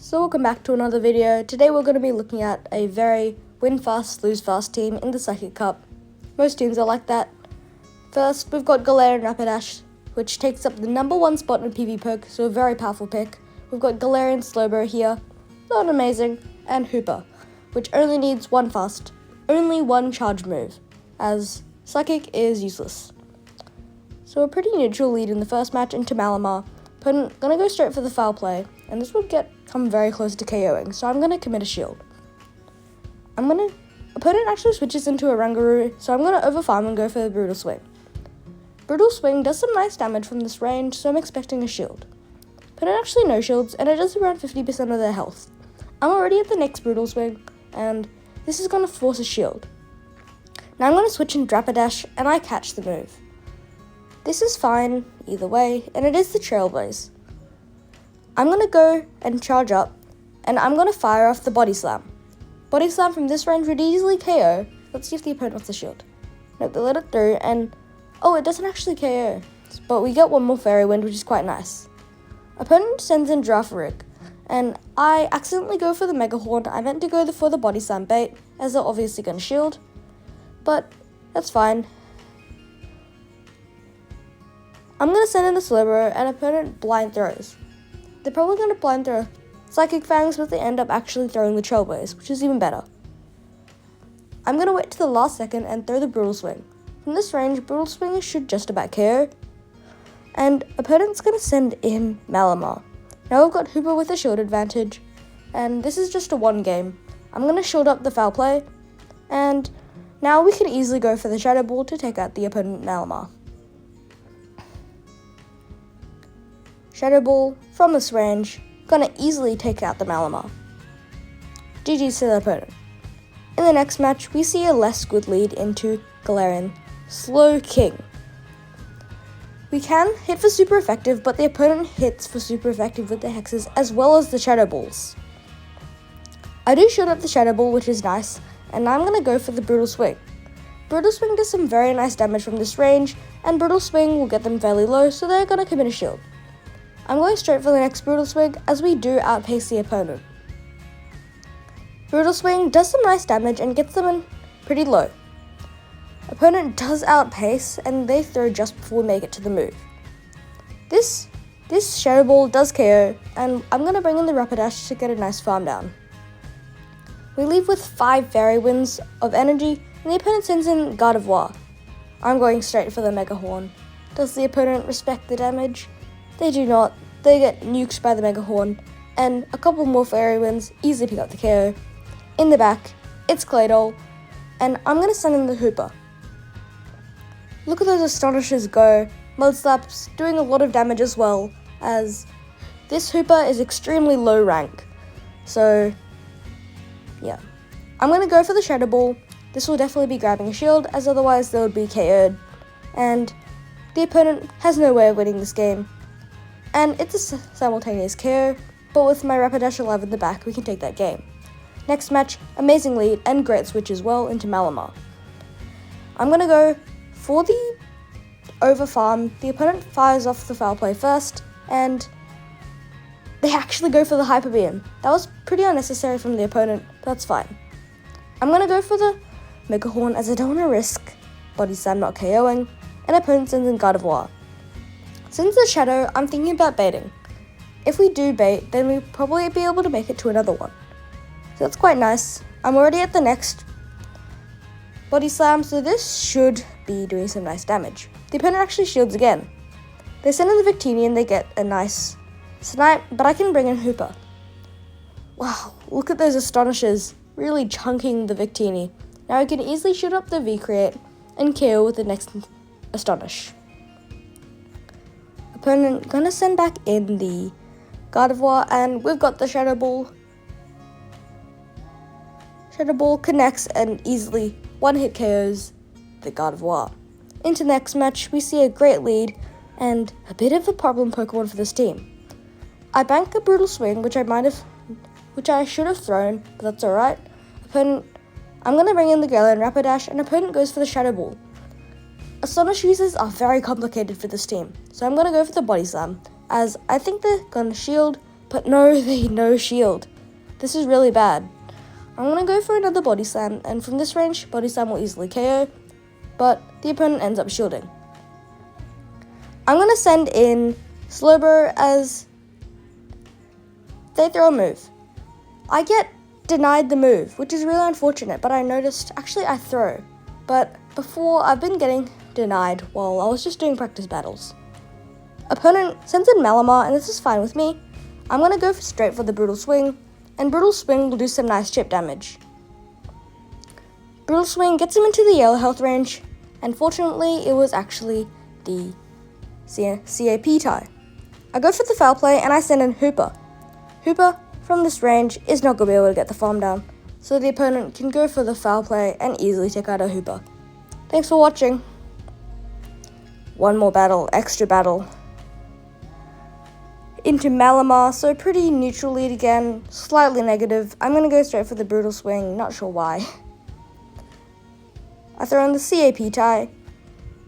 So welcome back to another video. Today we're going to be looking at a very win fast, lose fast team in the Psychic Cup. Most teams are like that. First, we've got G-Rapidash, which takes up the #1 spot in PvPoke, so a very powerful pick. We've got G-Slowbro here, not amazing, and Hoopa, which only needs one charge move, as Psychic is useless. So a pretty neutral lead in the first match into Malamar. Opponent gonna go straight for the foul play, and this would come very close to KOing, so I'm gonna commit a shield. Opponent actually switches into a Rangaroo, so I'm gonna overfarm and go for the Brutal Swing. Brutal Swing does some nice damage from this range, so I'm expecting a shield. Opponent actually no shields, and it does around 50% of their health. I'm already at the next Brutal Swing, and this is gonna force a shield. Now I'm gonna switch into Rapidash, and I catch the move. This is fine either way, and it is the Trailblaze. I'm going to go and charge up, and I'm going to fire off the Body Slam. Body Slam from this range would easily KO. Let's see if the opponent wants the shield. Nope, they let it through, and it doesn't actually KO. But we get one more Fairy Wind, which is quite nice. Opponent sends in Girafarig, and I accidentally go for the Mega Horn. I meant to go for the Body Slam bait, as they're obviously going to shield, but that's fine. I'm going to send in the Slowbro, and opponent blind throws. They're probably going to blind throw Psychic Fangs, but they end up actually throwing the Trailblaze, which is even better. I'm going to wait to the last second and throw the Brutal Swing. From this range, Brutal Swing should just about KO. And opponent's going to send in Malamar. Now we've got Hoopa with a shield advantage, and this is just a one game. I'm going to shield up the foul play, and now we can easily go for the Shadow Ball to take out the opponent Malamar. Shadow Ball from this range, gonna easily take out the Malamar. GG's to the opponent. In the next match, we see a less good lead into Galarian Slowking. We can hit for super effective, but the opponent hits for super effective with the hexes as well as the Shadow Balls. I do shield up the Shadow Ball, which is nice, and now I'm gonna go for the Brutal Swing. Brutal Swing does some very nice damage from this range, and Brutal Swing will get them fairly low, so they're gonna commit a shield. I'm going straight for the next Brutal Swing, as we do outpace the opponent. Brutal Swing does some nice damage and gets them in pretty low. Opponent does outpace, and they throw just before we make it to the move. This Shadow Ball does KO, and I'm going to bring in the Rapidash to get a nice farm down. We leave with 5 Fairy Winds of energy, and the opponent sends in Gardevoir. I'm going straight for the Mega Horn. Does the opponent respect the damage? They do not. They get nuked by the Mega Horn, and a couple more Fairy Winds easily pick up the KO. In the back, it's Claydol, and I'm going to send in the Hoopa. Look at those Astonishers go. Mud Slap's doing a lot of damage as well, as this Hoopa is extremely low rank. So, yeah. I'm going to go for the Shadow Ball. This will definitely be grabbing a shield, as otherwise they would be KO'd. And the opponent has no way of winning this game. And it's a simultaneous KO, but with my Rapidash alive in the back, we can take that game. Next match, amazing lead and great switch as well into Malamar. I'm going to go for the overfarm. The opponent fires off the foul play first, and they actually go for the Hyper Beam. That was pretty unnecessary from the opponent, but that's fine. I'm going to go for the Mega Horn, as I don't want to risk Body Slam not KOing, and opponent sends in Gardevoir. Since the Shadow, I'm thinking about baiting. If we do bait, then we'll probably be able to make it to another one. So that's quite nice. I'm already at the next Body Slam, so this should be doing some nice damage. The opponent actually shields again. They send in the Victini and they get a nice snipe, but I can bring in Hoopa. Wow, look at those Astonishers, really chunking the Victini. Now I can easily shoot up the V-Create and KO with the next Astonish. Opponent gonna send back in the Gardevoir, and we've got the Shadow Ball. Shadow Ball connects and easily one-hit KOs the Gardevoir. Into the next match, we see a great lead and a bit of a problem Pokemon for this team. I bank a Brutal Swing, which I should have thrown, but that's alright. I'm gonna bring in the G-Rapidash, and opponent goes for the Shadow Ball. Astonish uses are very complicated for this team, so I'm going to go for the Body Slam, as I think they're going to shield, But no, they no shield. This is really bad. I'm going to go for another body slam, and from this range, body slam will easily KO, but the opponent ends up shielding. I'm going to send in Slowbro as they throw a move. I get denied the move, which is really unfortunate, but I noticed, actually I throw. But before, I've been getting denied while I was just doing practice battles. Opponent sends in Malamar, and this is fine with me. I'm going to go straight for the Brutal Swing, and Brutal Swing will do some nice chip damage. Brutal Swing gets him into the yellow health range, and fortunately it was actually the CAP tie. I go for the foul play and I send in Hoopa. Hoopa from this range is not going to be able to get the farm down, so the opponent can go for the foul play and easily take out a Hoopa. Thanks for watching. One more battle, extra battle. Into Malamar, so pretty neutral lead again, slightly negative. I'm going to go straight for the Brutal Swing, not sure why. I throw in the CAP tie,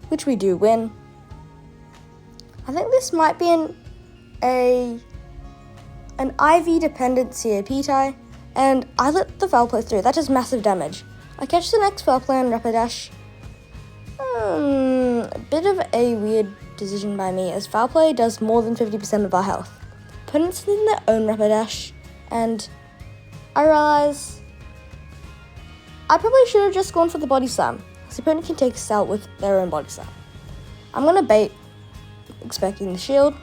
which we do win. I think this might be an IV dependent CAP tie, and I let the foul play through. That does massive damage. I catch the next foul play on Rapidash. A bit of a weird decision by me, as foul play does more than 50% of our health. Opponents in their own Rapidash, and I realize I probably should have just gone for the body slam, because the opponent can take us out with their own body slam. I'm going to bait, expecting the shield,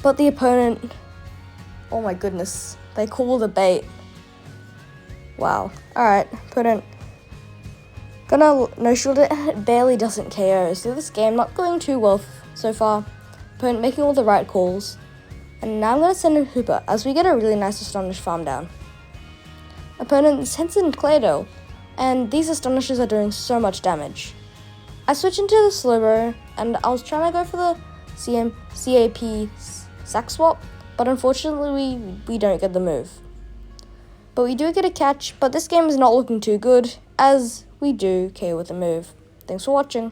but the opponent, oh my goodness, they call the bait. Wow. Alright, opponent gonna no shield it, and it barely doesn't KO, so this game not going too well so far. Opponent making all the right calls, and now I'm gonna send in Hoopa as we get a really nice Astonish farm down. Opponent sends in Claydol, and these Astonishes are doing so much damage. I switch into the Slowbro, and I was trying to go for the CAP sack swap, but unfortunately we don't get the move. But we do get a catch, but this game is not looking too good, as we do KO with the move. Thanks for watching.